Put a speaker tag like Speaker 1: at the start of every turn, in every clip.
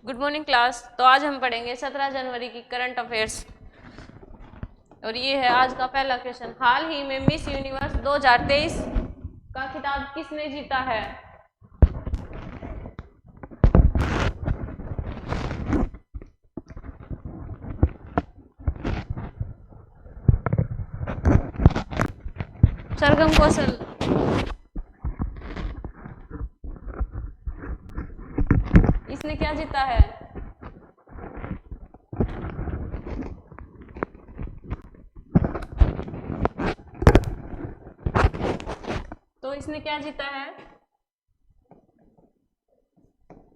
Speaker 1: Good morning class. तो आज हम पढ़ेंगे 17 जनवरी की करंट अफेयर्स और ये है आज का पहला क्वेश्चन। हाल ही में मिस यूनिवर्स 2023 का खिताब किसने जीता है? सरगम कौशल। इसने क्या जीता है? तो इसने क्या जीता है?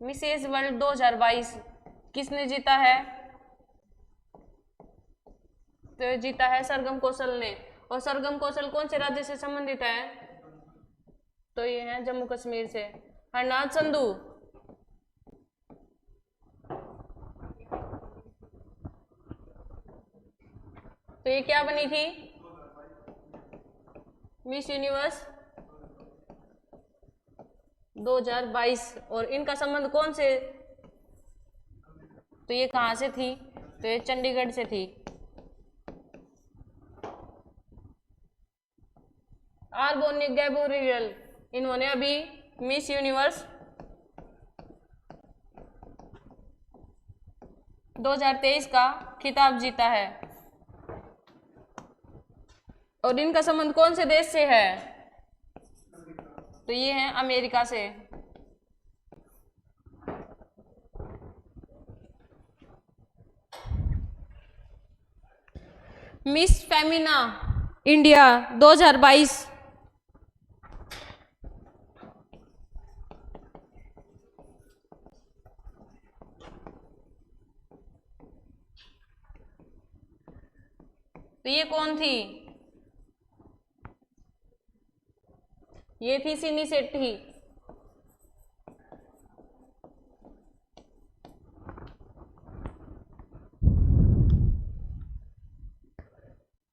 Speaker 1: मिसेस वर्ल्ड 2022 किसने जीता है? तो जीता है सरगम कौशल ने। और सरगम कौशल कौन से राज्य से संबंधित है? तो ये है जम्मू कश्मीर से। हरनाथ संधू तो ये क्या बनी थी? Miss universe 2022। और इनका संबंध कौन से? तो ये कहां से थी? तो ये चंडीगढ़ से थी। आर्बोनी गैब्रियल इन्होंने अभी मिस यूनिवर्स 2023 का खिताब जीता है। और इनका संबंध कौन से देश से है? तो ये है अमेरिका से। मिस फेमिना इंडिया 2022 तो ये कौन थी? ये थी सिनी शेट्टी।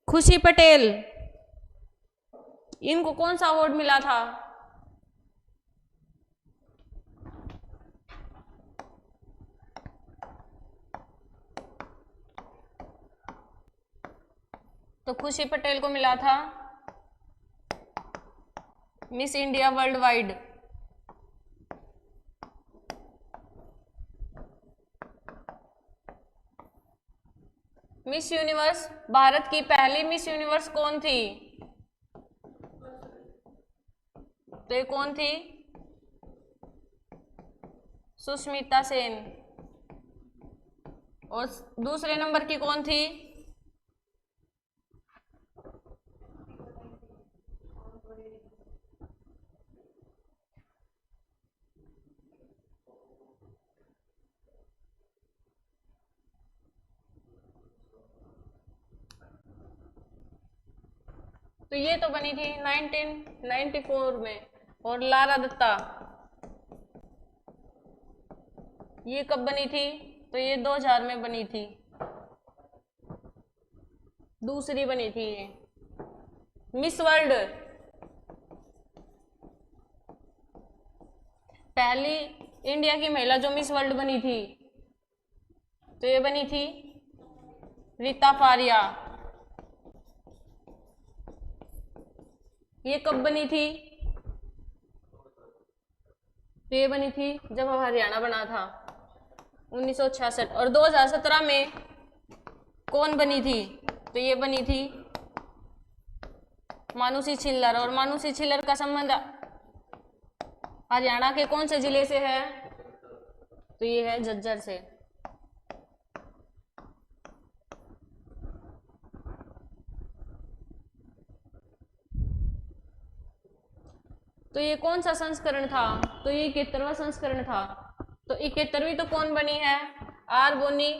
Speaker 1: खुशी पटेल इनको कौन सा अवार्ड मिला था? तो खुशी पटेल को मिला था miss India world wide. Miss universe Bharat की पहली मिस यूनिवर्स कौन थी? तो ये कौन थी? सुष्मिता सेन। और दूसरे नंबर की कौन थी? तो ये तो बनी थी 1994 में। और लारा दत्ता ये कब बनी थी? तो ये 2000 में बनी थी। दूसरी बनी थी ये। मिस वर्ल्ड पहली इंडिया की महिला जो मिस वर्ल्ड बनी थी तो ये बनी थी रीता फारिया। ये कब बनी थी? तो ये बनी थी जब हरियाणा बना था 1966। और 2017 में कौन बनी थी? तो ये बनी थी मानुषी छिल्लर। और मानुषी छिल्लर का संबंध हरियाणा के कौन से जिले से है? तो ये है झज्जर से। तो ये कौन सा संस्करण था? तो ये 71वां संस्करण था। तो 71वीं तो कौन बनी है? आर्बोनी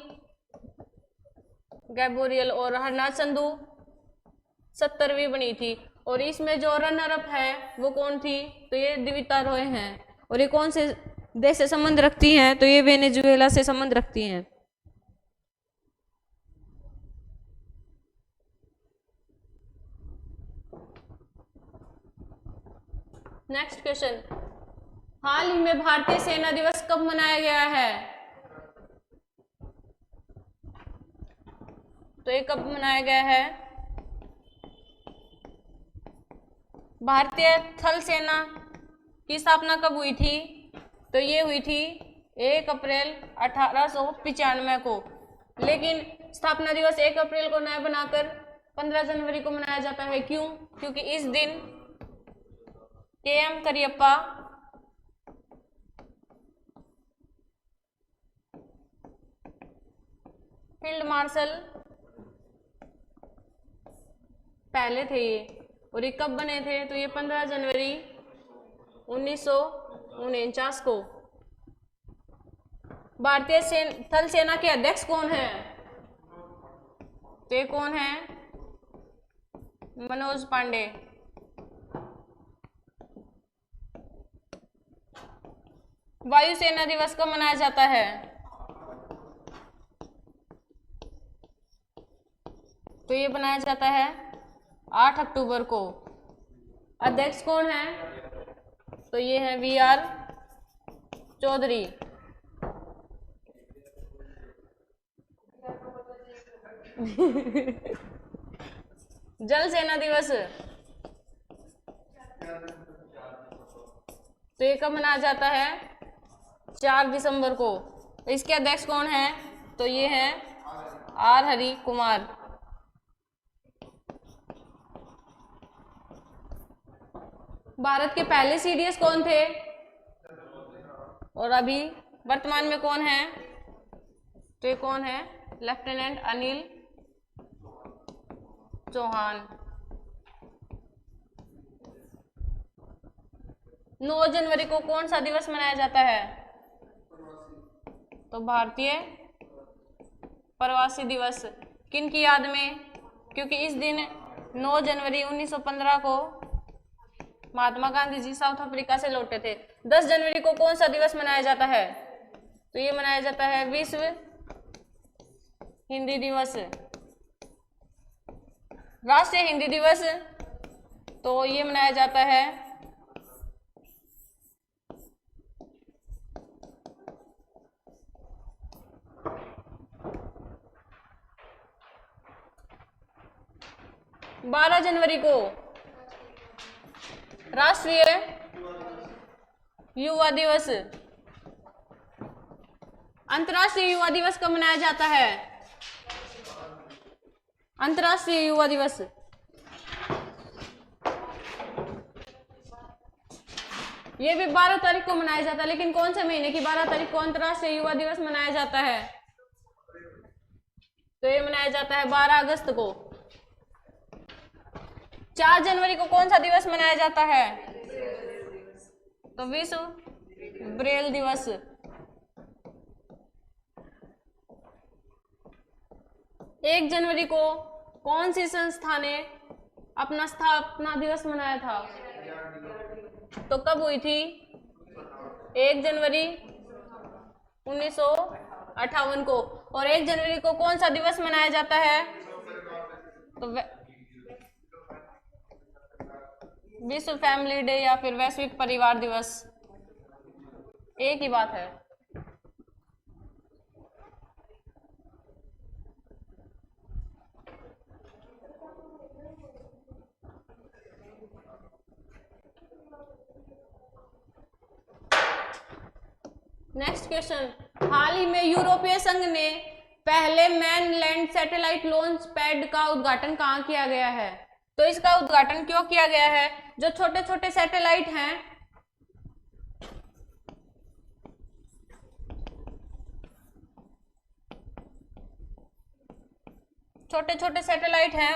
Speaker 1: गैब्रियल। और हरनाथ संधू 70वीं बनी थी। और इसमें जो रनर अप है वो कौन थी? तो ये दिविता रॉय हैं। और ये कौन से देश से संबंध रखती हैं? तो ये वेनेजुएला से संबंध रखती हैं। नेक्स्ट क्वेश्चन, हाल ही में भारतीय सेना दिवस कब मनाया गया है? तो ये कब मनाया गया है? भारतीय थल सेना की स्थापना कब हुई थी? तो ये हुई थी 1 अप्रैल 1895 को। लेकिन स्थापना दिवस 1 अप्रैल को न बनाकर 15 जनवरी को मनाया जाता है। क्यों? क्योंकि इस दिन के.एम. करियप्पा फील्ड मार्शल पहले थे ये। और ये कब बने थे? तो ये 15 जनवरी 1949 को। भारतीय थल सेना के अध्यक्ष कौन है? तो ये कौन है? मनोज पांडे। वायुसेना दिवस कब मनाया जाता है? तो ये मनाया जाता है 8 अक्टूबर को। अध्यक्ष कौन है? तो ये है वी.आर. चौधरी। जल सेना दिवस तो ये कब मनाया जाता है? 4 दिसंबर को। इसके अध्यक्ष कौन है? तो ये है आर हरि कुमार। भारत के पहले सीडीएस कौन थे? और अभी वर्तमान में कौन है? तो ये कौन है? लेफ्टिनेंट अनिल चौहान। 9 जनवरी को कौन सा दिवस मनाया जाता है? तो भारतीय प्रवासी दिवस। किन की याद में? क्योंकि इस दिन 9 जनवरी 1915 को महात्मा गांधी जी साउथ अफ्रीका से लौटे थे। 10 जनवरी को कौन सा दिवस मनाया जाता है? तो ये मनाया जाता है विश्व हिंदी दिवस। राष्ट्रीय हिंदी दिवस तो ये मनाया जाता है 12 जनवरी को। राष्ट्रीय युवा दिवस। अंतर्राष्ट्रीय युवा दिवस कब मनाया जाता है? अंतर्राष्ट्रीय युवा दिवस ये भी 12 तारीख को मनाया जाता है। लेकिन कौन से महीने की 12 तारीख को अंतर्राष्ट्रीय युवा दिवस मनाया जाता है? तो ये मनाया जाता है 12 अगस्त को। 4 जनवरी को कौन सा दिवस मनाया जाता है? तो विश्व ब्रेल दिवस। 1 जनवरी को कौन सी संस्था ने अपना स्थापना दिवस मनाया था? तो कब हुई थी? 1 जनवरी 1958 को। और 1 जनवरी को कौन सा दिवस मनाया जाता है? तो विश्व फैमिली डे या फिर वैश्विक परिवार दिवस, एक ही बात है। नेक्स्ट क्वेश्चन, हाल ही में यूरोपीय संघ ने पहले मैनलैंड सैटेलाइट लॉन्च पैड का उद्घाटन कहाँ किया गया है? तो इसका उद्घाटन क्यों किया गया है? जो छोटे छोटे सैटेलाइट हैं, छोटे छोटे सैटेलाइट हैं,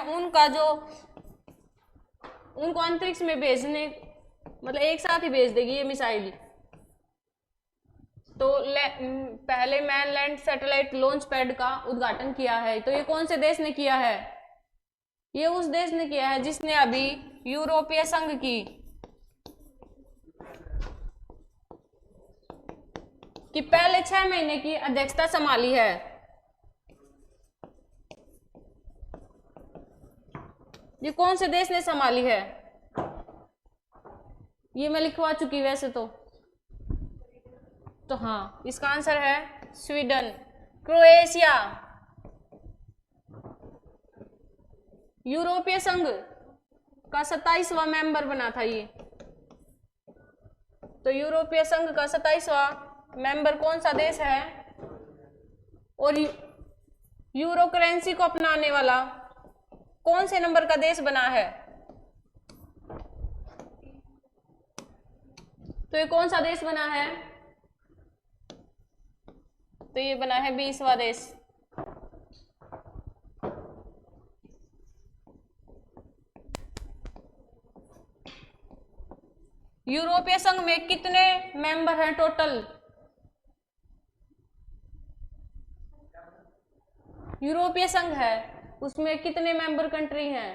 Speaker 1: उनको अंतरिक्ष में भेजने, मतलब एक साथ ही भेज देगी ये मिसाइल। तो पहले मैनलैंड सैटेलाइट लॉन्च पैड का उद्घाटन किया है। तो ये कौन से देश ने किया है? ये उस देश ने किया है जिसने अभी यूरोपीय संघ की पहले 6 महीने की अध्यक्षता संभाली है। ये कौन से देश ने संभाली है? ये मैं लिखवा चुकी वैसे तो हाँ, इसका आंसर है स्वीडन। क्रोएशिया यूरोपीय संघ का 27वां मेंबर बना था ये। तो यूरोपीय संघ का 27वां मेंबर कौन सा देश है? और यूरो करेंसी को अपनाने वाला कौन से नंबर का देश बना है? तो ये कौन सा देश बना है? तो ये बना है 20वां देश। यूरोपीय संघ में कितने मेंबर हैं टोटल? यूरोपीय संघ है उसमें कितने मेंबर कंट्री हैं?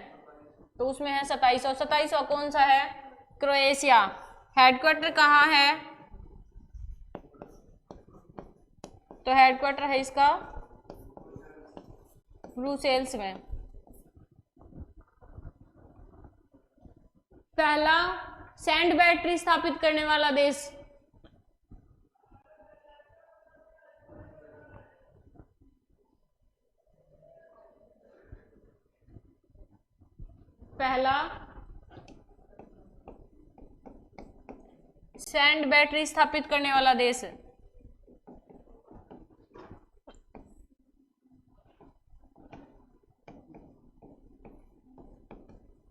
Speaker 1: तो उसमें है 27। और 27वां कौन सा है? क्रोएशिया। हेडक्वार्टर कहाँ है? तो हेडक्वार्टर है इसका ब्रुसेल्स में। पहला सैंड बैटरी स्थापित करने वाला देश? पहला सैंड बैटरी स्थापित करने वाला देश?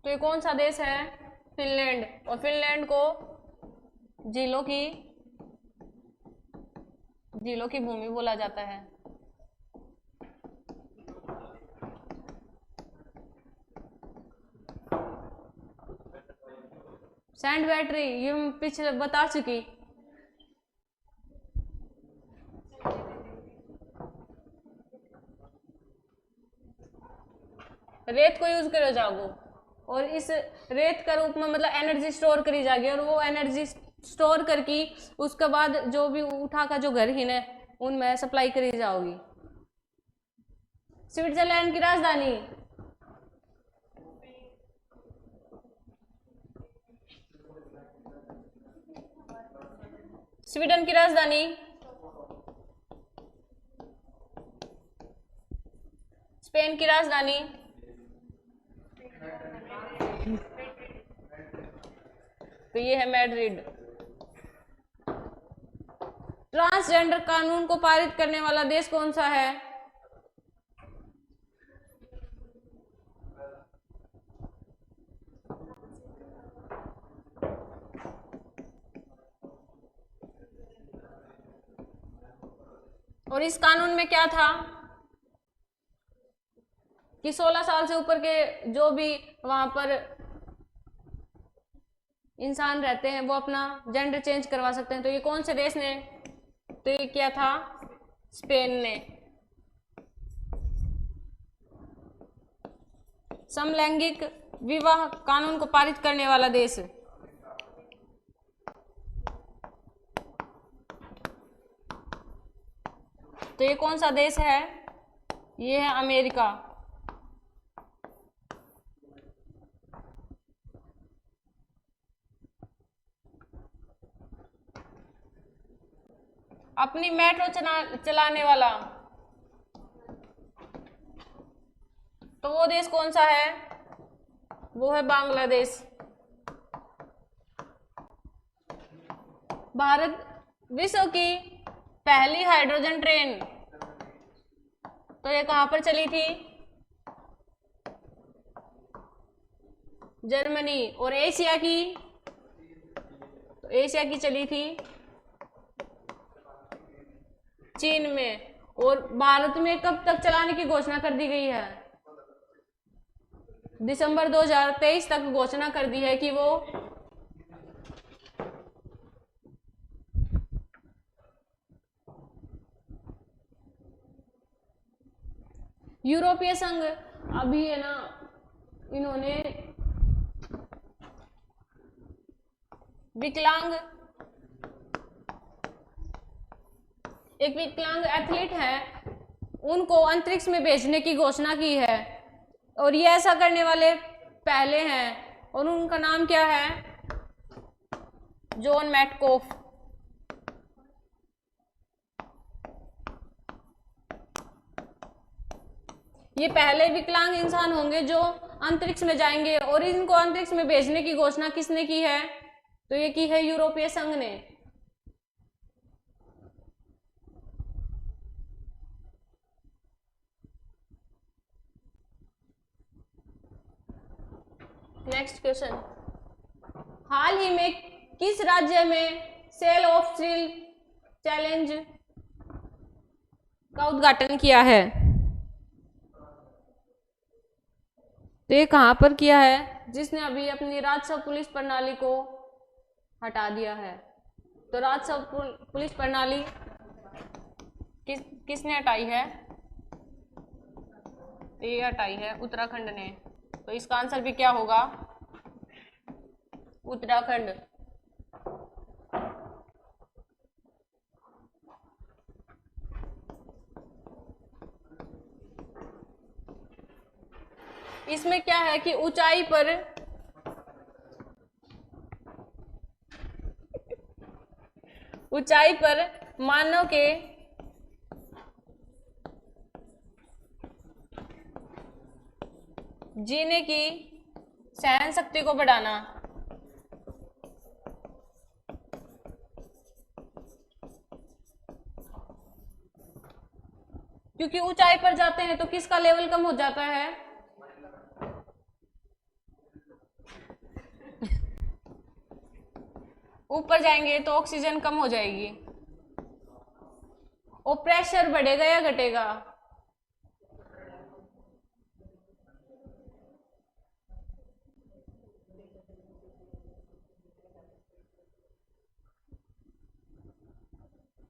Speaker 1: तो ये कौन सा देश है? फिनलैंड। और फिनलैंड को झीलों की भूमि बोला जाता है। सैंड बैटरी ये पिछले बता चुकी। रेत को यूज करो जाओ और इस रेत का रूप में मतलब एनर्जी स्टोर करी जाएगी और वो एनर्जी स्टोर करके उसके बाद जो भी उठा का जो घर ही ने उनमें सप्लाई करी जाओगी। स्विट्जरलैंड की राजधानी? स्वीडन की राजधानी? स्पेन की राजधानी? तो ये है मैड्रिड। ट्रांसजेंडर कानून को पारित करने वाला देश कौन सा है? और इस कानून में क्या था कि 16 साल से ऊपर के जो भी वहां पर इंसान रहते हैं वो अपना जेंडर चेंज करवा सकते हैं। तो ये कौन से देश ने तो ये किया था? स्पेन ने। समलैंगिक विवाह कानून को पारित करने वाला देश? तो ये कौन सा देश है? ये है अमेरिका। अपनी मेट्रो चलाने वाला तो वो देश कौन सा है? वो है बांग्लादेश। भारत विश्व की पहली हाइड्रोजन ट्रेन तो ये कहां पर चली थी? जर्मनी। और एशिया की? तो एशिया की चली थी चीन में। और भारत में कब तक चलाने की घोषणा कर दी गई है? दिसंबर 2023 तक घोषणा कर दी है कि वो यूरोपीय संघ अभी है ना इन्होंने एक विकलांग एथलीट है उनको अंतरिक्ष में भेजने की घोषणा की है और ये ऐसा करने वाले पहले हैं और उनका नाम क्या है? जॉन मैटकोफ। ये पहले विकलांग इंसान होंगे जो अंतरिक्ष में जाएंगे और इनको अंतरिक्ष में भेजने की घोषणा किसने की है? तो ये की है यूरोपीय संघ ने। नेक्स्ट क्वेश्चन, हाल ही में किस राज्य में सेल ऑफ स्टील चैलेंज का उद्घाटन किया है? तो ये कहां पर किया है? जिसने अभी अपनी राजस्व पुलिस प्रणाली को हटा दिया है। तो राजस्व पुलिस प्रणाली किसने हटाई है? ये हटाई है उत्तराखंड ने। तो इसका आंसर भी क्या होगा? उत्तराखंड। इसमें क्या है कि ऊंचाई पर मानव के जीने की सहन शक्ति को बढ़ाना। क्योंकि ऊंचाई पर जाते हैं तो किसका लेवल कम हो जाता है? ऊपर जाएंगे तो ऑक्सीजन कम हो जाएगी और प्रेशर बढ़ेगा या घटेगा?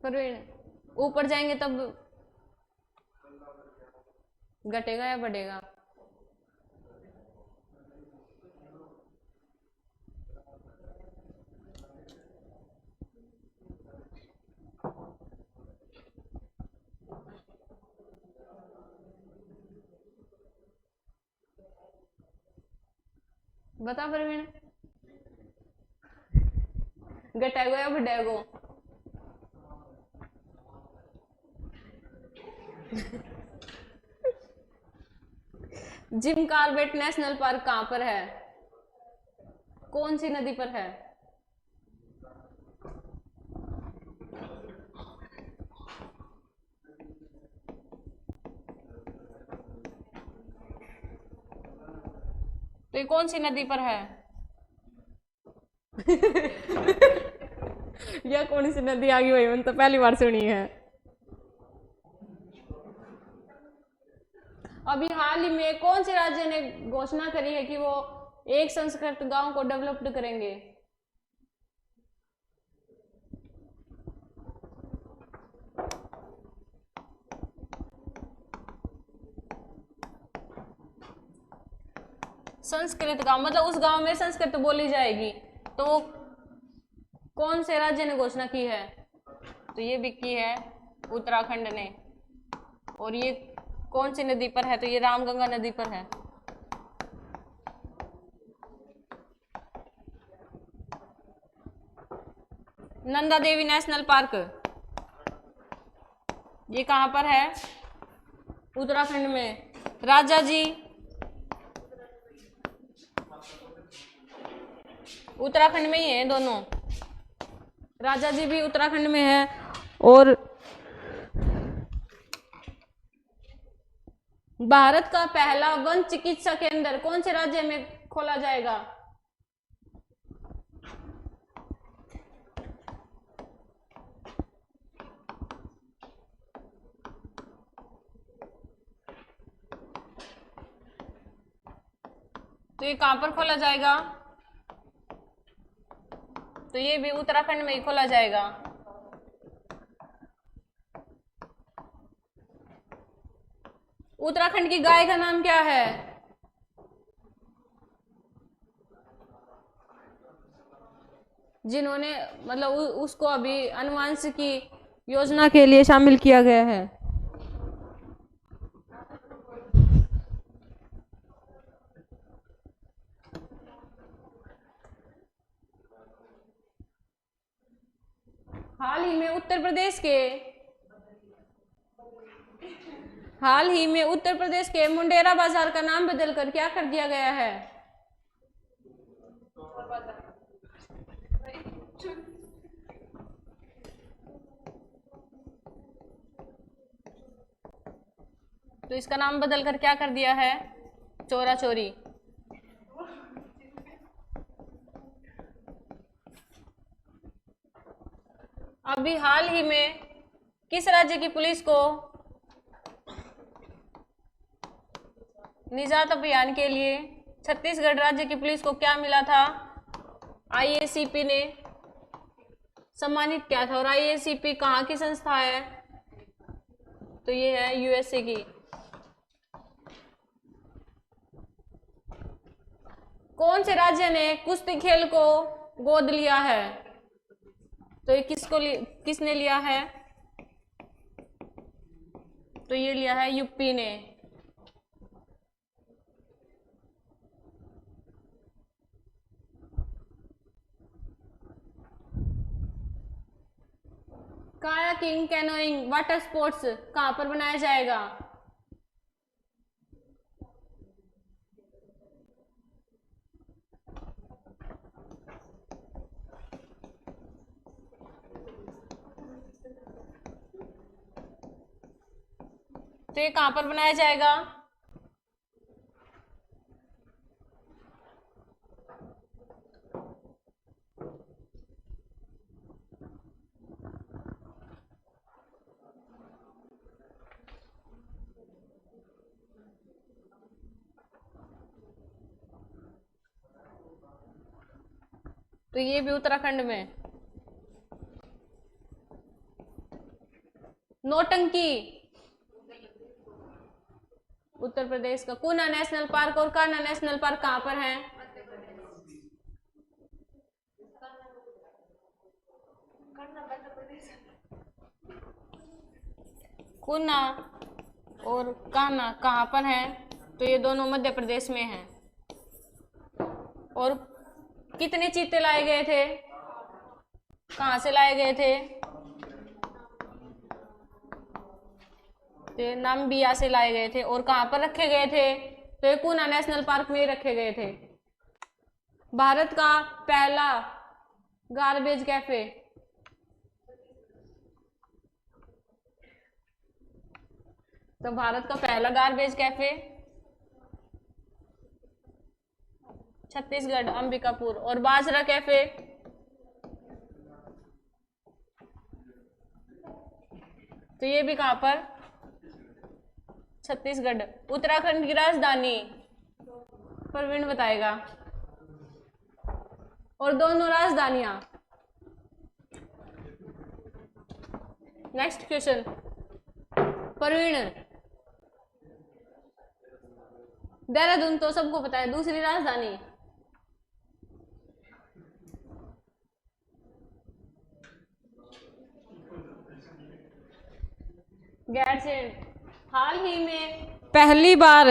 Speaker 1: प्रवीण, ऊपर जाएंगे तब घटेगा या बढ़ेगा? बता प्रवीण, घटेगा या बढ़ेगा? जिम कॉर्बेट नेशनल पार्क कहां पर है? कौन सी नदी पर है? तो ये कौन सी नदी पर है? यह कौन सी नदी आ गई भाई, मैंने तो पहली बार सुनी है। अभी हाल ही में कौन से राज्य ने घोषणा करी है कि वो एक संस्कृत गांव को डेवलप्ड करेंगे? संस्कृत गांव मतलब उस गांव में संस्कृत बोली जाएगी। तो कौन से राज्य ने घोषणा की है? तो ये भी की है उत्तराखंड ने। और ये कौन सी नदी पर है? तो ये रामगंगा नदी पर है। नंदा देवी नेशनल पार्क ये कहां पर है? उत्तराखंड में। राजा जी उत्तराखंड में ही है दोनों। राजा जी भी उत्तराखंड में है। और भारत का पहला वन चिकित्सा केंद्र कौन से राज्य में खोला जाएगा? तो ये कहां पर खोला जाएगा? तो ये भी उत्तराखंड में ही खोला जाएगा। उत्तराखंड की गाय का नाम क्या है? जिन्होंने मतलब उसको अभी आनुवंशिकी योजना के लिए शामिल किया गया है। हाल ही में उत्तर प्रदेश के हाल ही में उत्तर प्रदेश के मुंडेरा बाजार का नाम बदलकर क्या कर दिया गया है? तो इसका नाम बदलकर क्या कर दिया है? चोरा चोरी। अभी हाल ही में किस राज्य की पुलिस को निजात अभियान के लिए छत्तीसगढ़ राज्य की पुलिस को क्या मिला था? आईएसीपी ने सम्मानित किया था। और आईएसीपी कहाँ की संस्था है? तो ये है यूएसए की। कौन से राज्य ने कुश्ती खेल को गोद लिया है? तो ये किसने लिया है? तो ये लिया है यूपी ने। कायाकिंग, कैनोइंग, वाटर स्पोर्ट्स कहां पर बनाया जाएगा? तो ये कहां पर बनाया जाएगा? तो ये भी उत्तराखंड में। नौटंकी उत्तर प्रदेश का। कुना नेशनल पार्क और कान्हा नेशनल पार्क कहां पर है? कुना और कान्हा कहां पर है? तो ये दोनों मध्य प्रदेश में हैं। और कितने चीते लाए गए थे? कहां से लाए गए थे? तो नाम्बिया से लाए गए थे। और कहां पर रखे गए थे? तो ये कुना नेशनल पार्क में ही रखे गए थे। भारत का पहला गार्बेज कैफे। तो भारत का पहला गार्बेज कैफे छत्तीसगढ़, अंबिकापुर। और बाजरा कैफे तो ये भी कहां पर? छत्तीसगढ़। उत्तराखंड की राजधानी प्रवीण बताएगा। और दोनों राजधानियां। Next question Praveen. देहरादून तो सबको पता है। दूसरी राजधानी? गैरसैंण। हाल ही में पहली बार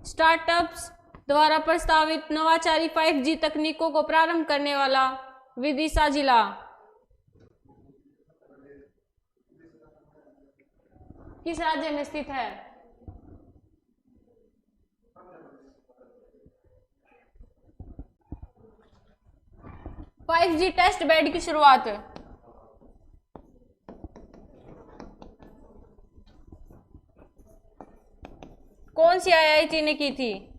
Speaker 1: स्टार्टअप्स द्वारा प्रस्तावित नवाचारी 5G तकनीकों को प्रारंभ करने वाला विदिशा जिला किस राज्य में स्थित है? फाइव जी टेस्ट बेड की शुरुआत कौन सी आईआईटी ने की थी?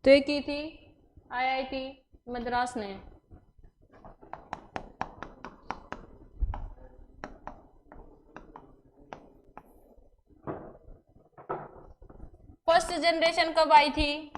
Speaker 1: तो ये की थी आईआईटी मद्रास ने। फर्स्ट जनरेशन कब आई थी?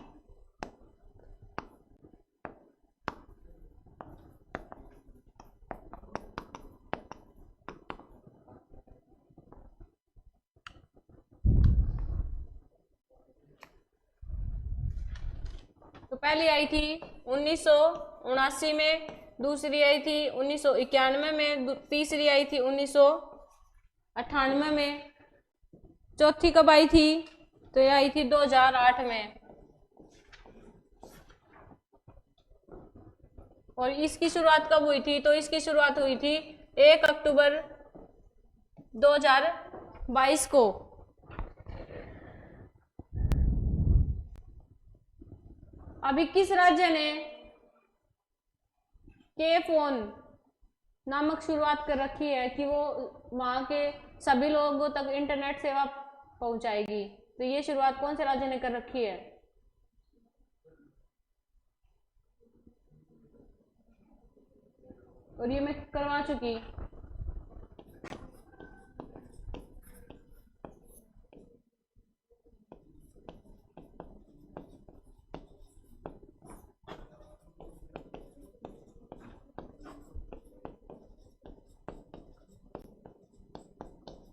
Speaker 1: तो पहली आई थी 1979 में, दूसरी आई थी 1991 में, तीसरी आई थी 1998 में, चौथी कब आई थी? तो ये आई थी 2008 में। और इसकी शुरुआत कब हुई थी? तो इसकी शुरुआत हुई थी 1 अक्टूबर 2022 को। अभी किस राज्य ने के फोन नामक शुरुआत कर रखी है कि वो वहां के सभी लोगों तक इंटरनेट सेवा पहुंचाएगी? तो ये शुरुआत कौन से राज्य ने कर रखी है? और ये मैं करवा चुकी।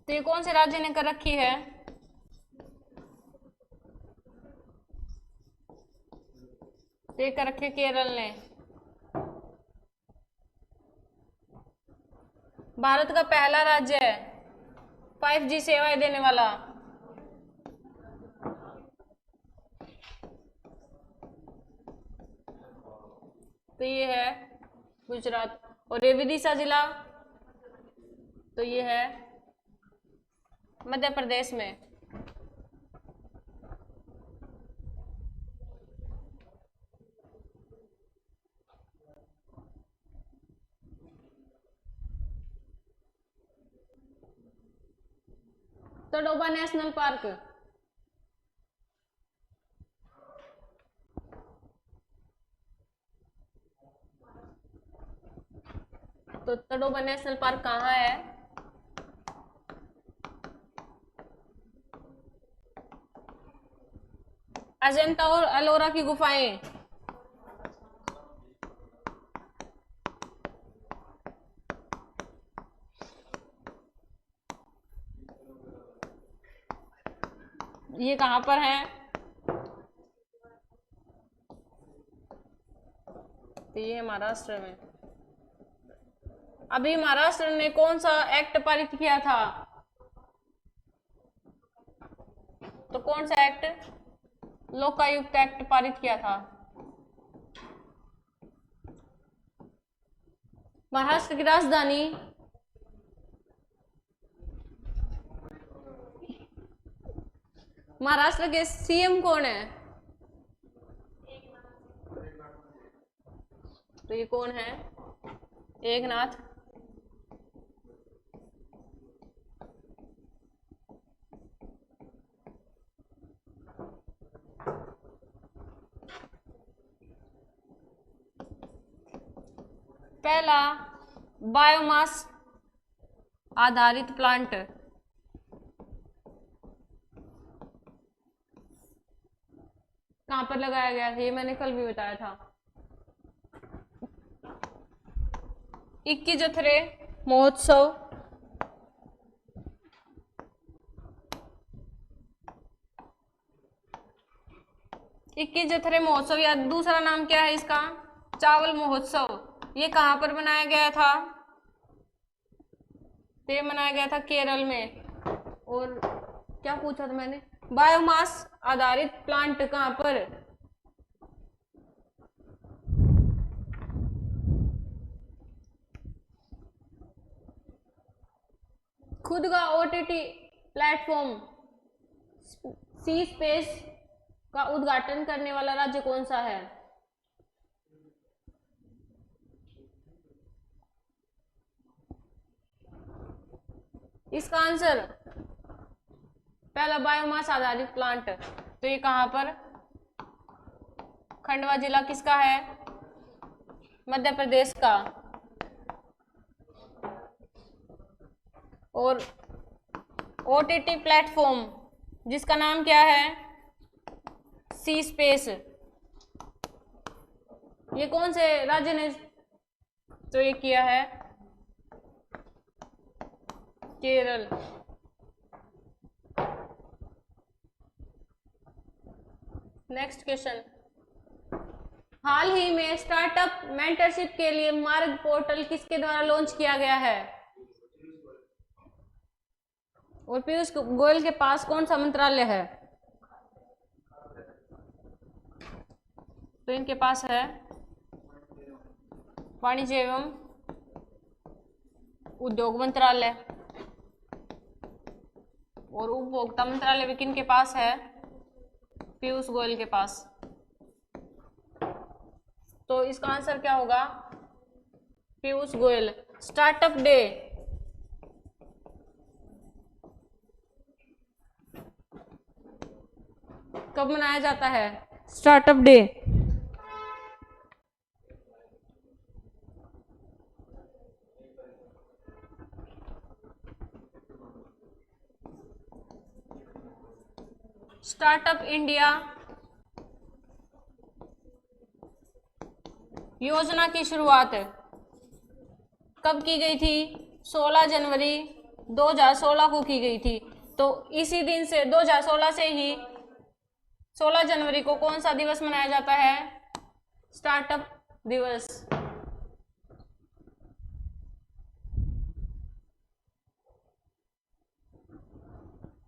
Speaker 1: तो ये कौन से राज्य ने कर रखी है? तो ये कर रखी केरल ने। भारत का पहला राज्य है 5G सेवाएं देने वाला। तो ये है गुजरात। और ये विदिशा जिला, तो ये है मध्य प्रदेश में। तडोबा नेशनल पार्क, तो तडोबा नेशनल पार्क कहाँ है? अजंता और एलोरा की गुफाएं, ये कहाँ पर है? तो ये महाराष्ट्र में। अभी महाराष्ट्र ने कौन सा एक्ट पारित किया था? तो कौन सा एक्ट? लोकायुक्त एक्ट पारित किया था। महाराष्ट्र की राजधानी महाराष्ट्र के सीएम कौन है? तो ये कौन है? एकनाथ। पहला बायोमास आधारित प्लांट कहां पर लगाया गया था? ये मैंने कल भी बताया था। 21 जथरे महोत्सव, या दूसरा नाम क्या है इसका? चावल महोत्सव। ये कहां पर बनाया गया था? तो ये बनाया गया था केरल में। और क्या पूछा था मैंने? बायोमास आधारित प्लांट कहां पर? खुद का ओटीटी प्लेटफॉर्म सी स्पेस का उद्घाटन करने वाला राज्य कौन सा है? इसका आंसर पहला बायोमास आधारित प्लांट। तो ये कहां पर? खंडवा जिला किसका है? मध्य प्रदेश का। और ओटीटी प्लेटफॉर्म जिसका नाम क्या है? C Space. ये कौन से राज्य ने तो ये किया है? केरल। Next question. हाल ही में स्टार्टअप मेंटरशिप के लिए मार्ग पोर्टल किसके द्वारा लॉन्च किया गया है? और पीयूष गोयल के पास कौन सा मंत्रालय है? तो इनके पास है वाणिज्य एवं उद्योग मंत्रालय। और उपभोक्ता मंत्रालय भी किनके पास है? पीयूष गोयल के पास। तो इसका आंसर क्या होगा? पीयूष गोयल। स्टार्टअप डे कब मनाया जाता है? स्टार्टअप डे स्टार्टअप इंडिया योजना की शुरुआत कब की गई थी? 16 जनवरी 2016 को की गई थी। तो इसी दिन से 2016 से ही 16 जनवरी को कौन सा दिवस मनाया जाता है? स्टार्टअप दिवस।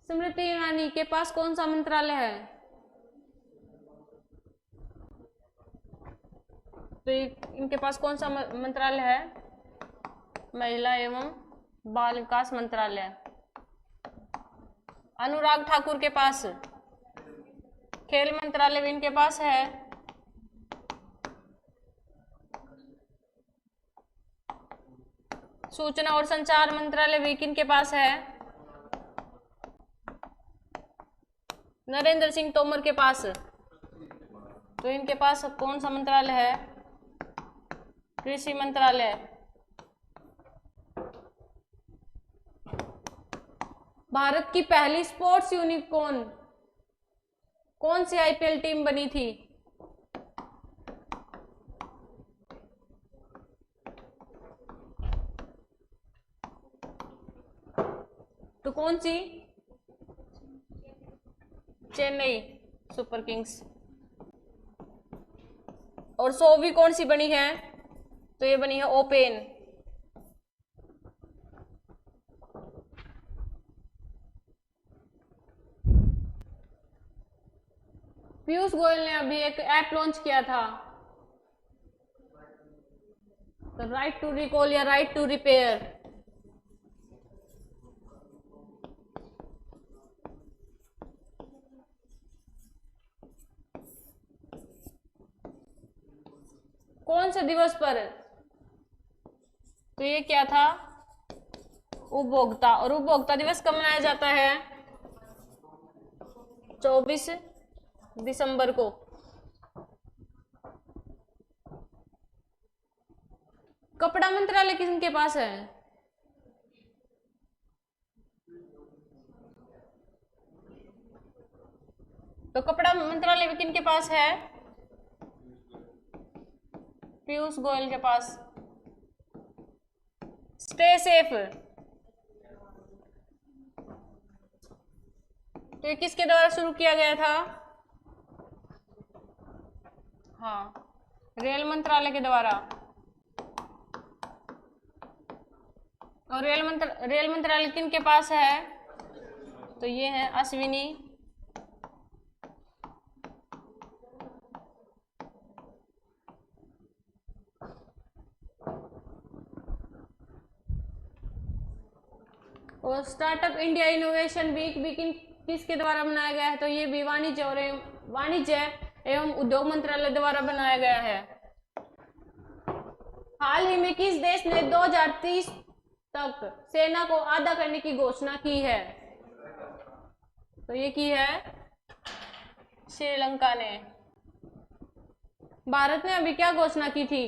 Speaker 1: स्मृति ईरानी के पास कौन सा मंत्रालय है? तो इनके पास कौन सा मंत्रालय है? महिला एवं बाल विकास मंत्रालय। अनुराग ठाकुर के पास खेल मंत्रालय भी इनके पास है। सूचना और संचार मंत्रालय भी किनके पास है? नरेंद्र सिंह तोमर के पास। तो इनके पास कौन सा मंत्रालय है? कृषि मंत्रालय। भारत की पहली स्पोर्ट्स यूनिकॉर्न कौन सी आईपीएल टीम बनी थी? तो कौन सी? Chennai super Kings. और 100वीं कौन सी बनी है? तो ये बनी है ओपन। पीयूष गोयल ने अभी एक ऐप लॉन्च किया था, तो राइट टू रिकॉल या राइट टू रिपेयर। कौन से दिवस पर? तो ये क्या था? उपभोक्ता। और उपभोक्ता दिवस कब मनाया जाता है? 24 दिसंबर को। कपड़ा मंत्रालय किसके पास है? तो कपड़ा मंत्रालय भी किनके पास है? पीयूष गोयल के पास। स्टे सेफ तो ये किसके द्वारा शुरू किया गया था? हाँ, रेल मंत्रालय के द्वारा। और रेल मंत्रालय किनके पास है? तो ये है अश्विनी और स्टार्टअप इंडिया इनोवेशन वीक भी किसके द्वारा बनाया गया है? तो ये भी वाणिज्य एवं उद्योग मंत्रालय द्वारा बनाया गया है। हाल ही में किस देश ने 2030 तक सेना को आधा करने की घोषणा की है? तो ये की है श्रीलंका ने। भारत ने अभी क्या घोषणा की थी?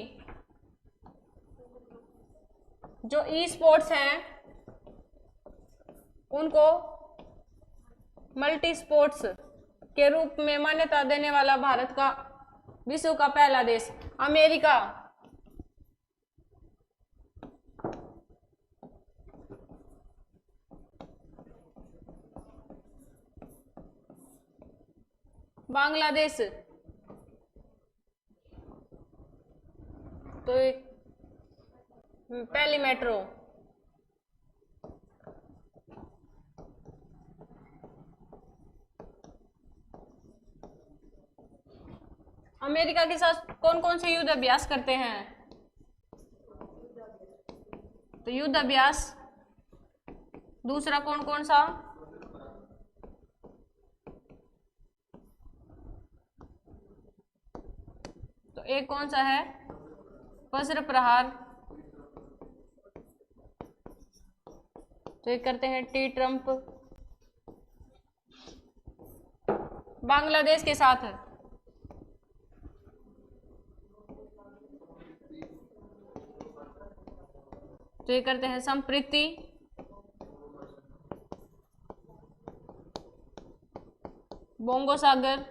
Speaker 1: जो ई स्पोर्ट्स हैं उनको मल्टी स्पोर्ट्स के रूप में मान्यता देने वाला भारत का विश्व का पहला देश अमेरिका। बांग्लादेश। तो पहली मेट्रो। अमेरिका के साथ कौन कौन से युद्ध अभ्यास करते हैं? तो युद्ध अभ्यास दूसरा कौन कौन सा? तो एक कौन सा है? वज्र प्रहार। तो ये करते हैं टी ट्रंप। बांग्लादेश के साथ तो ये करते हैं संप्रीति। बोंगो सागर।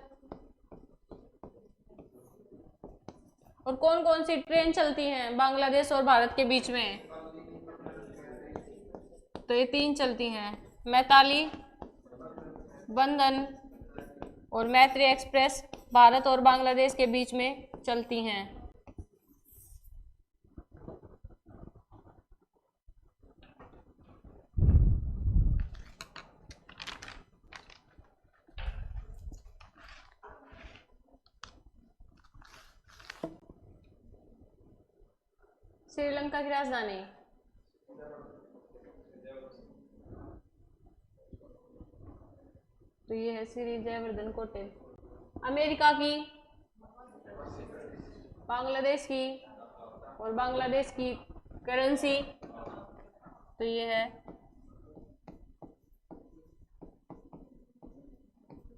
Speaker 1: और कौन कौन सी ट्रेन चलती हैं बांग्लादेश और भारत के बीच में? तो ये 3 चलती हैं, मैताली, बंधन और मैत्री एक्सप्रेस भारत और बांग्लादेश के बीच में चलती हैं। श्रीलंका की राजधानी तो ये है श्री जयवर्धन कोटे। अमेरिका की, बांग्लादेश की और बांग्लादेश की करेंसी तो ये है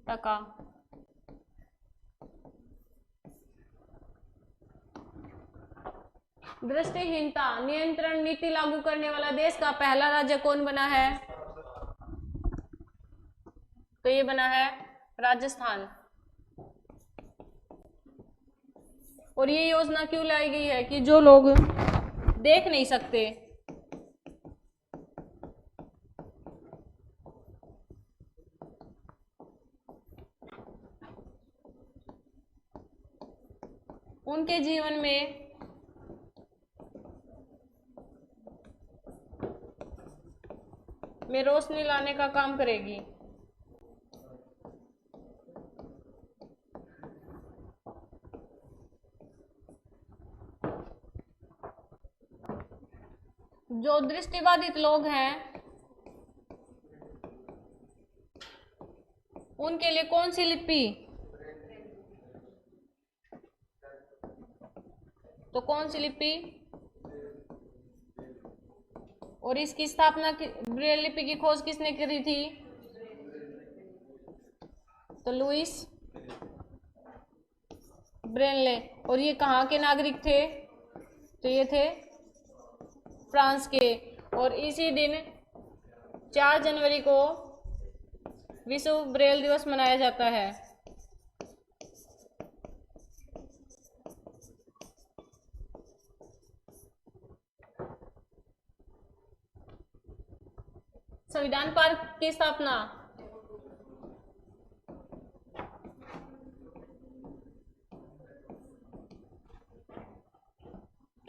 Speaker 1: टका। दृष्टिहीनता नियंत्रण नीति लागू करने वाला देश का पहला राज्य कौन बना है? तो ये बना है राजस्थान। और ये योजना क्यों लाई गई है कि जो लोग देख नहीं सकते उनके जीवन में रोशनी लाने का काम करेगी। जो दृष्टिबाधित लोग हैं उनके लिए कौन सी लिपि? तो कौन सी लिपि? और इसकी स्थापना ब्रेल लिपि की खोज किसने करी थी? तो लुइस ब्रेनले। और ये कहाँ के नागरिक थे? तो ये थे फ्रांस के। और इसी दिन 4 जनवरी को विश्व ब्रेल दिवस मनाया जाता है। संविधान पार्क की स्थापना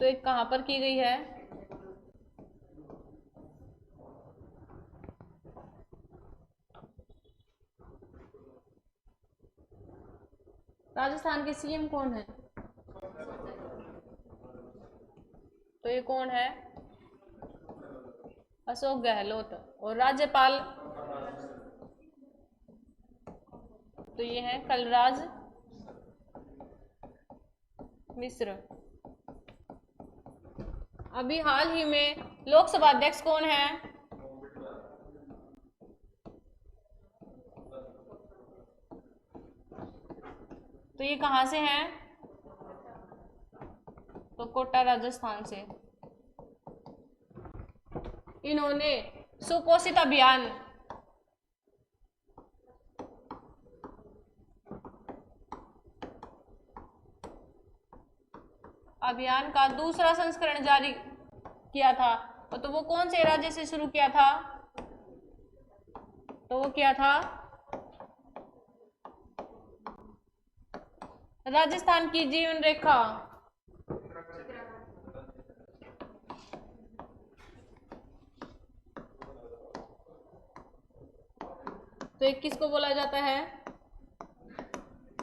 Speaker 1: तो एक कहां पर की गई है? राजस्थान के सीएम कौन है? तो ये कौन है? अशोक गहलोत। और राज्यपाल तो ये है कलराज मिश्र। अभी हाल ही में लोकसभा अध्यक्ष कौन है? तो ये कहां से हैं? तो कोटा राजस्थान से। इन्होंने सुपोषित अभियान का दूसरा संस्करण जारी किया था। तो वो कौन से राज्य से शुरू किया था? तो वो क्या था? राजस्थान की जीवन रेखा तो एक किसको बोला जाता है?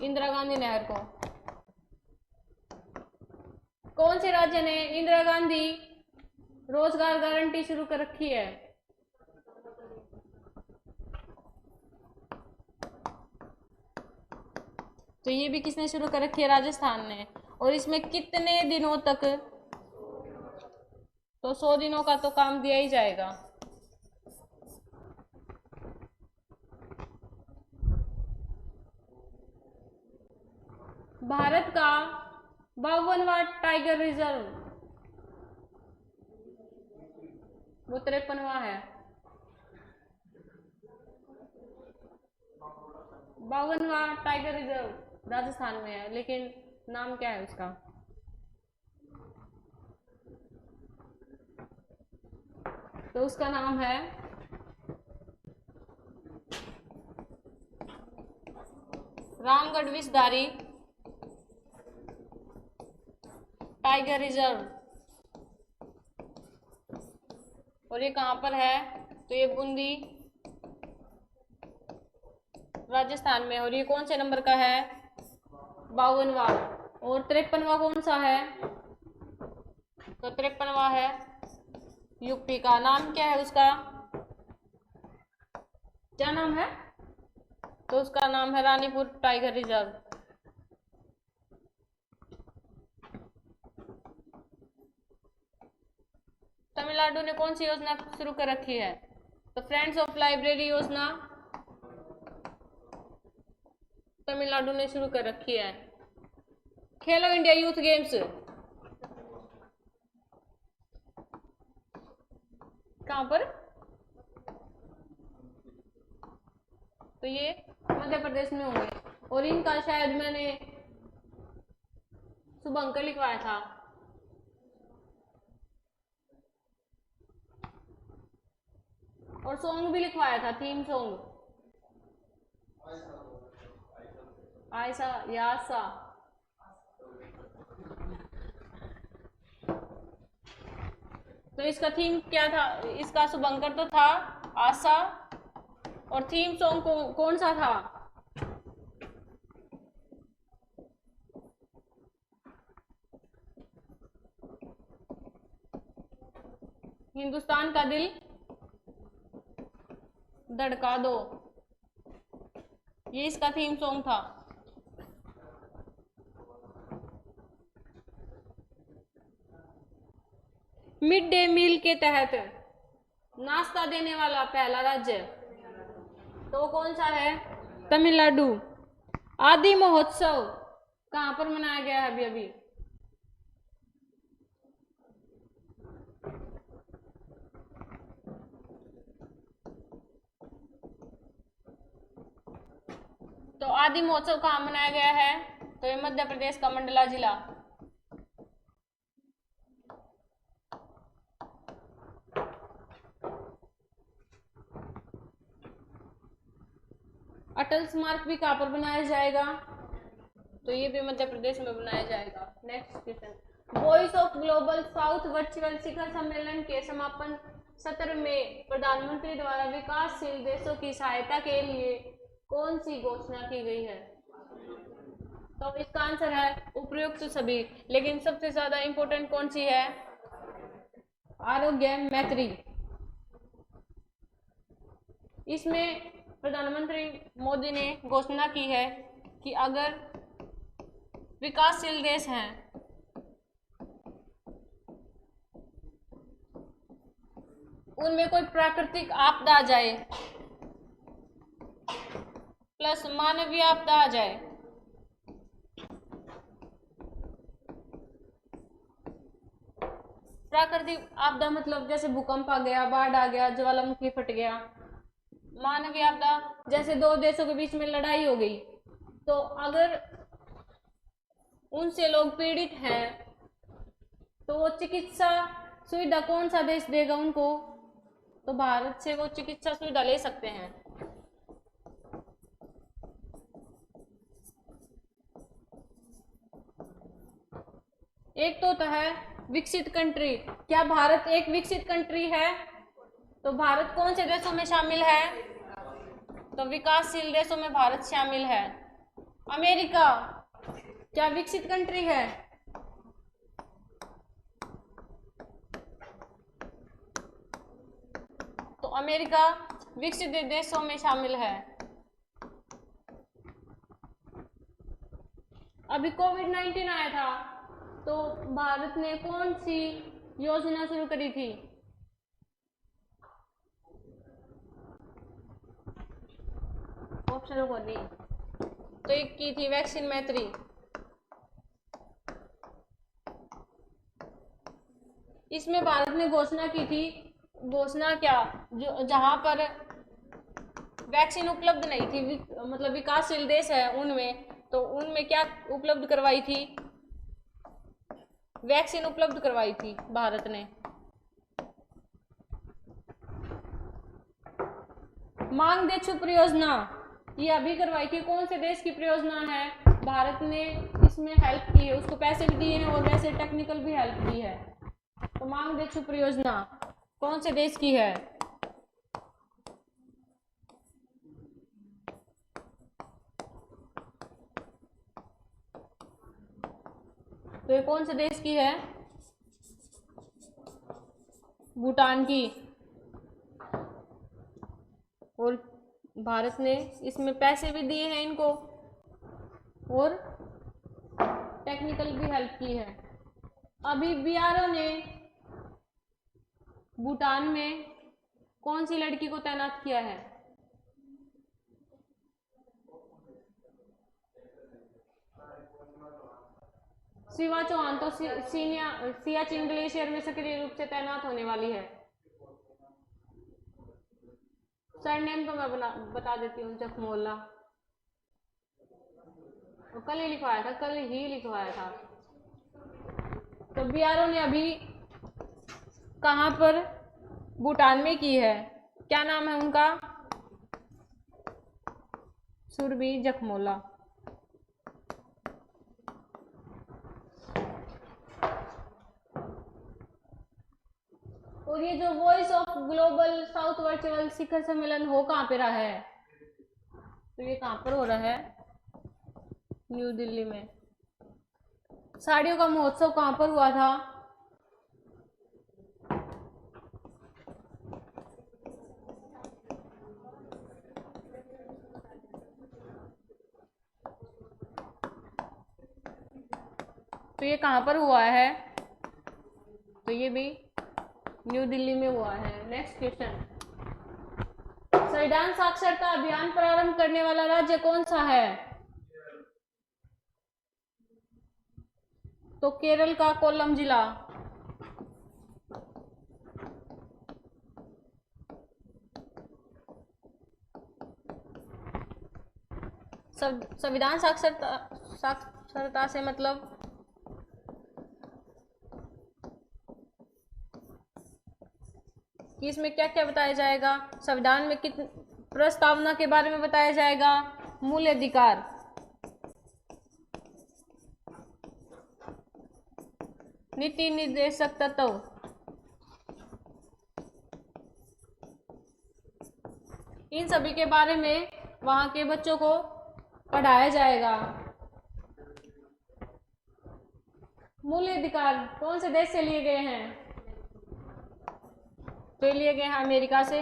Speaker 1: इंदिरा गांधी नहर को। कौन से राज्य ने इंदिरा गांधी रोजगार गारंटी शुरू कर रखी है? तो ये भी किसने शुरू कर रखी है? राजस्थान ने। और इसमें कितने दिनों तक? तो 100 दिनों का तो काम दिया ही जाएगा। भारत का 52वां टाइगर रिजर्व वो 53वां है। 52वां टाइगर रिजर्व राजस्थान में है, लेकिन नाम क्या है उसका? तो उसका नाम है रामगढ़ विषधारी टाइगर रिजर्व। और ये कहाँ पर है? तो ये बूंदी राजस्थान में। और ये कौन से नंबर का है? 52वां। और 53वां कौन सा है? तो 53वां है यूपी का। नाम क्या है उसका? क्या नाम है? तो उसका नाम है रानीपुर टाइगर रिजर्व। तमिलनाडु ने कौन सी योजना शुरू कर रखी है? तो फ्रेंड्स ऑफ लाइब्रेरी योजना तमिलनाडु ने शुरू कर रखी है। खेलो इंडिया यूथ गेम्स कहां पर? तो ये मध्य प्रदेश में होंगे। और इनका शायद मैंने शुभंकर लिखवाया था। और सॉन्ग भी लिखवाया था, थीम सॉन्ग। आयसा यासा। तो इसका थीम क्या था? इसका शुभंकर तो था, आशा। और थीम सॉन्ग कौन सा था? हिंदुस्तान का दिल धड़का दो, ये इसका थीम सॉन्ग था। मिड डे मील के तहत नाश्ता देने वाला पहला राज्य तो कौन सा है? तमिलनाडु। आदि महोत्सव कहां पर मनाया गया है? अभी अभी तो आदि महोत्सव कहाँ मनाया गया है? तो ये मध्य प्रदेश का मंडला जिला। अटल स्मारक भी कहाँ पर बनाया जाएगा? तो ये भी मध्य प्रदेश में बनाया जाएगा। Next question, voice of global south virtual शिखर सम्मेलन के समापन सत्र में प्रधानमंत्री द्वारा विकासशील देशों की सहायता के लिए कौन सी घोषणा की गई है? तो इसका आंसर है उपयुक्त सभी, लेकिन सबसे ज्यादा इंपॉर्टेंट कौन सी है? आरोग्य मैत्री। इसमें प्रधानमंत्री मोदी ने घोषणा की है कि अगर विकासशील देश हैं उनमें कोई प्राकृतिक आपदा आ जाए प्लस मानवीय आपदा आ जाए प्राकृतिक आपदा मतलब जैसे भूकंप आ गया, बाढ़ आ गया, ज्वालामुखी फट गया। मानवीय आपदा जैसे दो देशों के बीच में लड़ाई हो गई, तो अगर उनसे लोग पीड़ित हैं तो वो चिकित्सा सुविधा कौन सा देश देगा उनको? तो भारत से वो चिकित्सा सुविधा ले सकते हैं। एक तो होता है विकसित कंट्री। क्या भारत एक विकसित कंट्री है? तो भारत कौन से देशों में शामिल है? तो विकासशील देशों में भारत शामिल है। अमेरिका क्या विकसित कंट्री है? अमेरिका विकसित देशों में शामिल है। अभी कोविड-19 आया था तो भारत ने कौन सी योजना शुरू करी थी? ऑप्शन को दी तो एक की थी वैक्सीन मैत्री। इसमें भारत ने घोषणा की थी, घोषणा क्या, जो जहां पर वैक्सीन उपलब्ध नहीं थी, मतलब विकासशील देश है उनमें, तो उनमें क्या उपलब्ध करवाई थी? वैक्सीन उपलब्ध करवाई थी भारत ने। मांग देशु परियोजना ये अभी करवाई थी, कौन से देश की परियोजना है? भारत ने इसमें हेल्प की है, उसको पैसे भी दिए हैं और वैसे टेक्निकल भी हेल्प दी है। तो मांग देशु परियोजना कौन से देश की है? तो ये कौन से देश की है? भूटान की। और भारत ने इसमें पैसे भी दिए हैं इनको और टेक्निकल भी हेल्प की है। अभी बीआरओ ने भूटान में कौन सी लड़की को तैनात किया है? शिवा चौहान तो सियाचिन ग्लेशियर में सक्रिय रूप से तैनात होने वाली है। सरनेम तो मैं बता देती हूँ, जखमोला। कल ही लिखवाया था, कल ही लिखवाया था। तो बीआरओ ने अभी कहाँ पर? भूटान में की है। क्या नाम है उनका? सुरभि जखमोला। और ये जो voice of global south virtual शिखर सम्मेलन हो कहाँ पे रहा है? तो ये कहाँ पर हो रहा है? न्यू दिल्ली में। साड़ियों का महोत्सव कहाँ पर हुआ था? तो ये कहाँ पर हुआ है? तो ये भी न्यू दिल्ली में हुआ है। नेक्स्ट क्वेश्चन, संविधान साक्षरता अभियान प्रारंभ करने वाला राज्य कौन सा है? तो केरल का कोल्लम जिला। संविधान साक्षरता से मतलब कि इसमें क्या क्या बताया जाएगा? संविधान में कितनी प्रस्तावना के बारे में बताया जाएगा, मूल अधिकार, नीति निर्देशक तत्व, इन सभी के बारे में वहां के बच्चों को पढ़ाया जाएगा। मूल अधिकार कौन से देश से लिए गए हैं? तो लिए गए हैं अमेरिका से।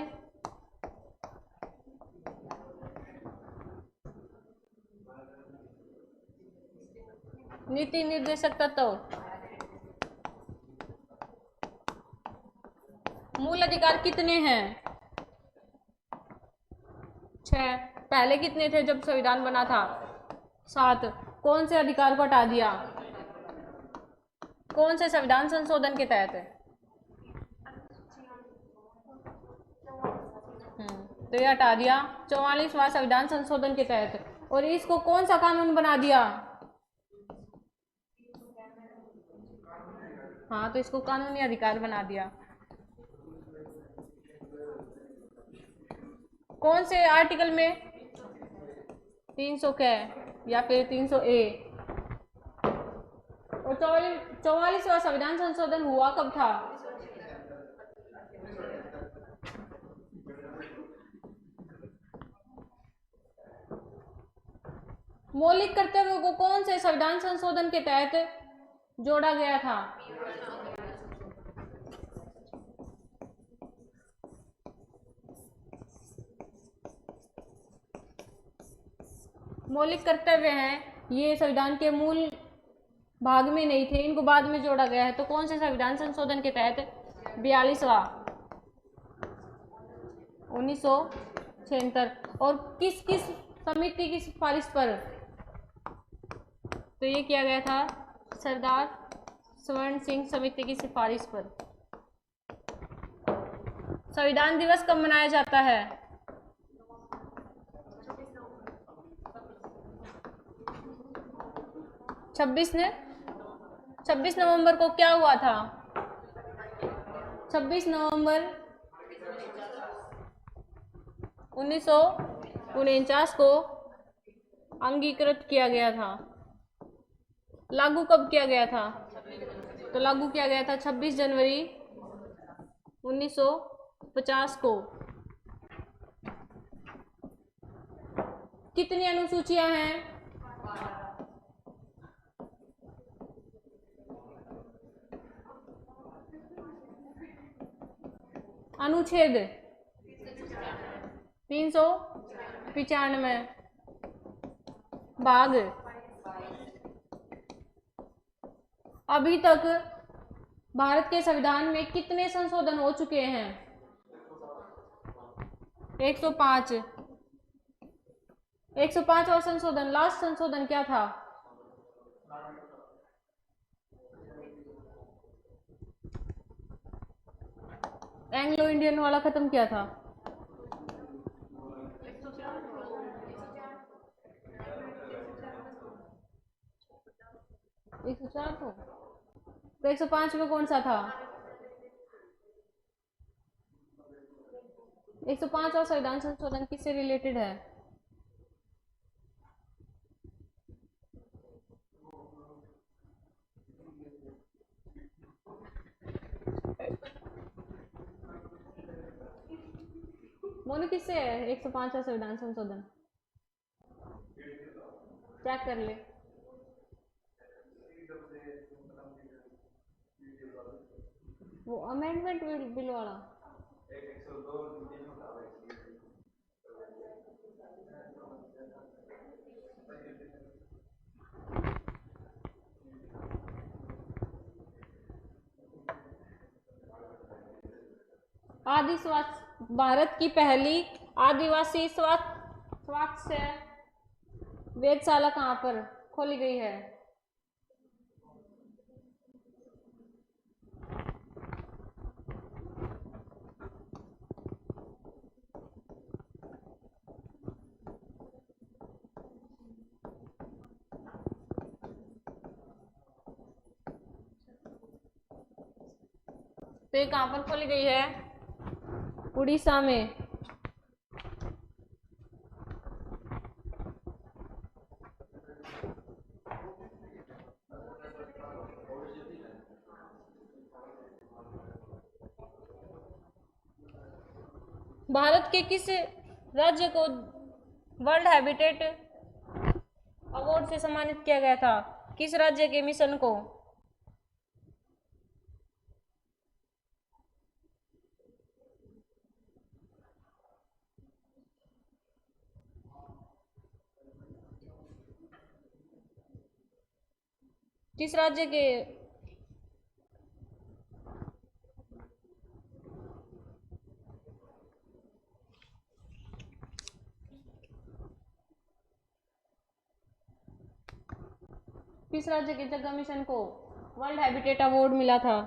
Speaker 1: नीति निर्देशक तत्व, मूल अधिकार कितने हैं? 6। पहले कितने थे जब संविधान बना था? 7। कौन से अधिकार को हटा दिया? कौन से संविधान संशोधन के तहत? तो ये हटा दिया 44वां संविधान संशोधन के तहत। और इसको कौन सा कानून बना दिया? हाँ, तो इसको कानूनी अधिकार बना दिया। कौन से आर्टिकल में? 300 के या फिर 300A। और 44वां संविधान संशोधन हुआ कब था? मौलिक कर्तव्यों को कौन से संविधान संशोधन के तहत जोड़ा गया था? मौलिक कर्तव्य हैं, ये संविधान के मूल भाग में नहीं थे, इनको बाद में जोड़ा गया है। तो कौन से संविधान संशोधन के तहत? 42वां 1976। और किस किस समिति की सिफारिश पर? तो ये किया गया था सरदार स्वर्ण सिंह समिति की सिफारिश पर। संविधान दिवस कब मनाया जाता है? 26 नवंबर को क्या हुआ था? 26 नवंबर 1949 को अंगीकृत किया गया था। लागू कब किया गया था? तो लागू किया गया था 26 जनवरी 1950 को। कितनी अनुसूचियां हैं? अनुच्छेद 395। भाग अभी तक भारत के संविधान में कितने संशोधन हो चुके हैं? 105। 105वां संशोधन, लास्ट संशोधन क्या था? एंग्लो इंडियन वाला खत्म किया था। 104 तो 105 में कौन सा था? 105वां संविधान संशोधन किससे रिलेटेड है? मोनू किससे है 105वां संविधान संशोधन? चेक कर ले। वो अमेंडमेंट बिल वाला। भारत की पहली आदिवासी स्वास्थ्य वेधशाला कहाँ पर खोली गई है? तो ये कहाँ पर खोली गई है? उड़ीसा में। भारत के किस राज्य को वर्ल्ड हैबिटेट अवार्ड से सम्मानित किया गया था? किस राज्य के मिशन को? किस राज्य के? किस राज्य के जग्गा मिशन को वर्ल्ड हैबिटेट अवार्ड मिला था?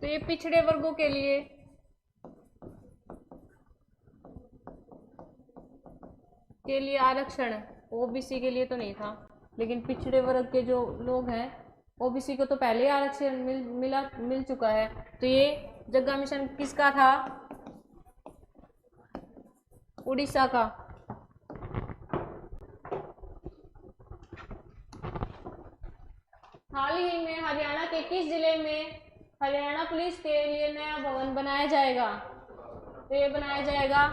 Speaker 1: तो ये पिछड़े वर्गों के लिए आरक्षण, ओबीसी के लिए तो नहीं था, लेकिन पिछड़े वर्ग के जो लोग हैं, ओबीसी को तो पहले ही आरक्षण मिल चुका है। तो ये जग्गा मिशन किसका था? उड़ीसा का। हाल ही में हरियाणा के किस जिले में हरियाणा पुलिस के लिए नया भवन बनाया जाएगा? तो ये बनाया जाएगा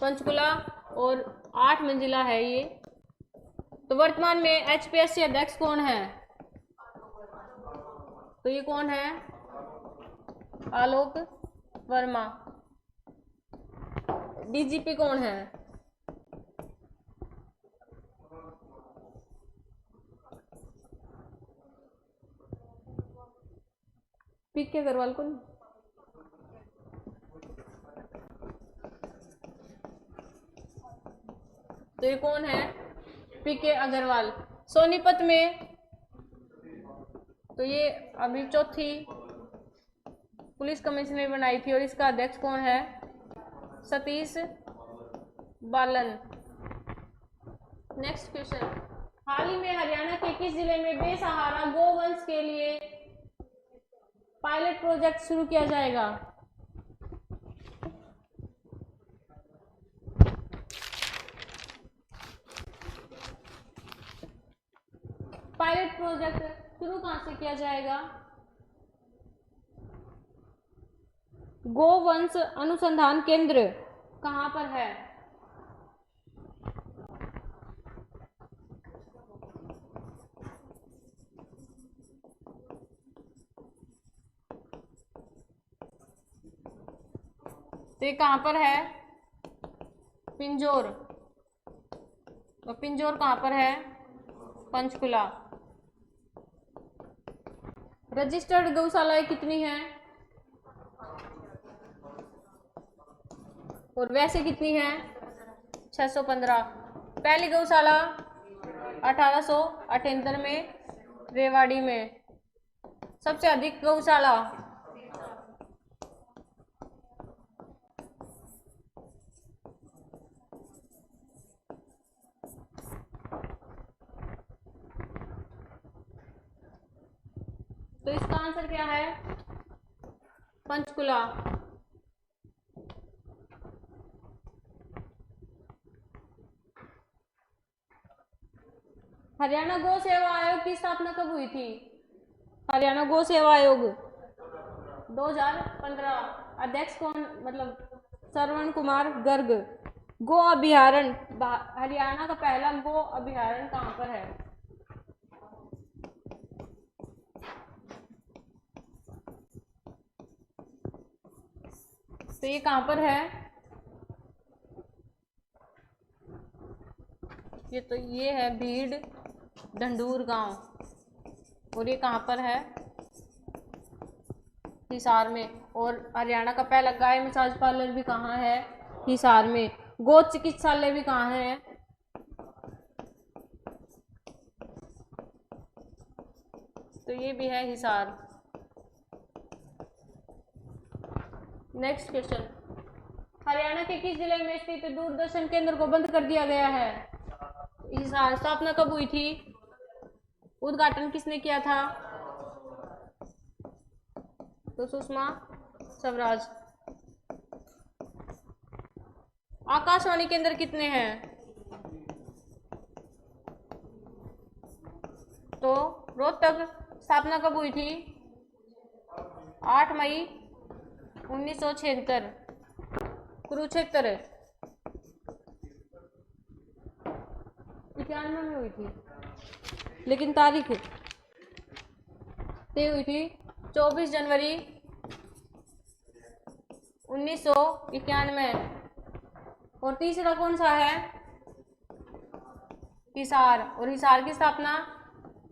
Speaker 1: पंचकुला और 8 मंजिला है ये। तो वर्तमान में एचपीएससी अध्यक्ष कौन है? तो ये कौन है? आलोक वर्मा। डीजीपी कौन है? पीके अग्रवाल कौन? तो ये कौन है? पीके अग्रवाल। सोनीपत में तो ये अभी चौथी पुलिस कमिश्नर बनाई थी और इसका अध्यक्ष कौन है? सतीश बालन। नेक्स्ट क्वेश्चन, हाल ही में हरियाणा के किस जिले में बेसहारा गोवंश के लिए पायलट प्रोजेक्ट शुरू किया जाएगा? पायलट प्रोजेक्ट शुरू कहां से किया जाएगा? गोवंश अनुसंधान केंद्र कहां पर है? तो ये कहां पर है? पिंजौर। तो पिंजौर कहां पर है? पंचकुला। रजिस्टर्ड गौशालाएं कितनी हैं और वैसे कितनी हैं? 615। पहली गौशाला 1878 में रेवाड़ी में। सबसे अधिक गौशाला तो इसका आंसर क्या है? पंचकुला। हरियाणा गौ सेवा आयोग की स्थापना कब हुई थी? हरियाणा गौ सेवा आयोग 2015। अध्यक्ष कौन? मतलब श्रवण कुमार गर्ग। गो अभ्यारण्य, हरियाणा का पहला गो अभ्यारण्य कहाँ पर है? तो ये कहाँ पर है? ये है भीड़ ढंडूर गांव और ये कहाँ पर है? हिसार में। और हरियाणा का पहला गाय मसाज पार्लर भी कहाँ है? हिसार में। गो चिकित्सालय भी कहाँ है? तो ये भी है हिसार। नेक्स्ट क्वेश्चन, हरियाणा के किस जिले में स्थित दूरदर्शन केंद्र को बंद कर दिया गया है? हिसार। स्थापना कब हुई थी? उद्घाटन किसने किया था? तो सुषमा स्वराज। आकाशवाणी केंद्र कितने हैं? तो रोहतक। स्थापना कब हुई थी? 8 मई 1976। कुरुक्षेत्र 91 में हुई थी, लेकिन तारीख तय हुई थी 24 जनवरी 1991। और तीसरा कौन सा है? हिसार। और हिसार की स्थापना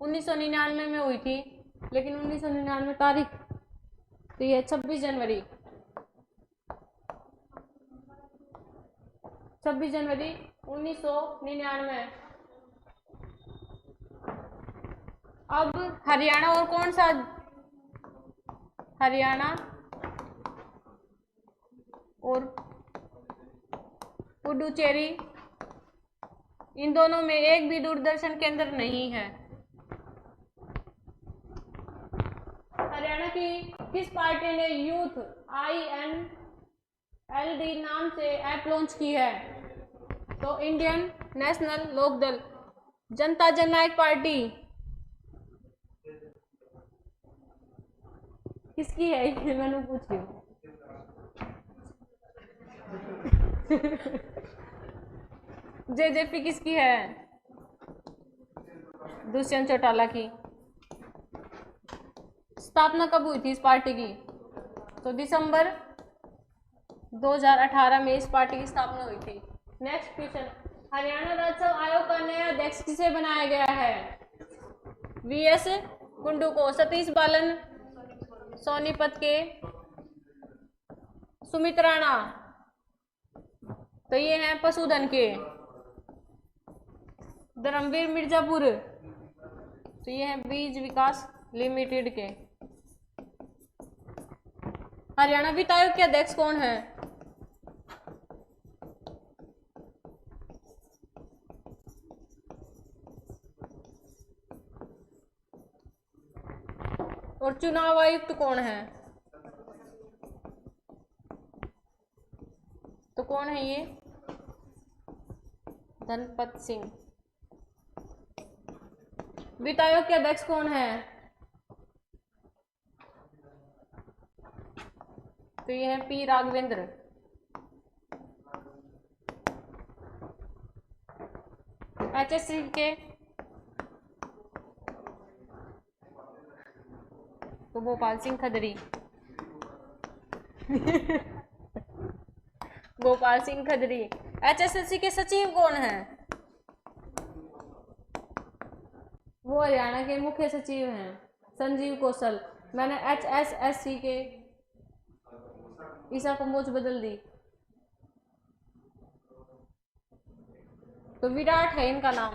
Speaker 1: 1999 में हुई थी, लेकिन 1999 तारीख तो ये 26 जनवरी 1999। अब हरियाणा और कौन सा? हरियाणा और पुडुचेरी, इन दोनों में एक भी दूरदर्शन केंद्र नहीं है। हरियाणा की किस पार्टी ने यूथ INLD नाम से ऐप लॉन्च की है? तो इंडियन नेशनल लोकदल। जनता जननायक पार्टी किसकी है? ये मैंने पूछ रही हूँ। जेजेपी किसकी है? दुष्यंत चौटाला की। स्थापना कब हुई थी इस पार्टी की? तो दिसंबर 2018 में इस पार्टी की स्थापना हुई थी। नेक्स्ट क्वेश्चन, हरियाणा राज्य आयोग का नया अध्यक्ष किसे बनाया गया है? वीएस कुंडू को। सतीश बालन सोनीपत के। सुमित राणा तो ये हैं पशुधन के। धर्मवीर मिर्जापुर तो ये हैं बीज विकास लिमिटेड के। हरियाणा वित्त आयोग के अध्यक्ष कौन है? और चुनाव आयुक्त कौन है? तो कौन है ये? धनपत सिंह। वित्त आयोग के अध्यक्ष कौन है? तो ये है पी राघवेंद्र। एचएससी के तो गोपाल सिंह खदरी। गोपाल सिंह खदरी। एचएसएससी के सचिव कौन है? वो हरियाणा के मुख्य सचिव हैं संजीव कौशल। मैंने एचएसएससी के ईसा कंबोज बदल दी। तो विराट है इनका नाम,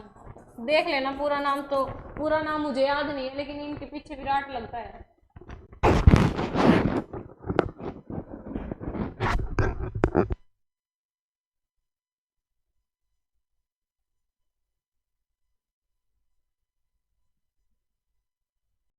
Speaker 1: देख लेना पूरा नाम। तो पूरा नाम मुझे याद नहीं है, लेकिन इनके पीछे विराट लगता है।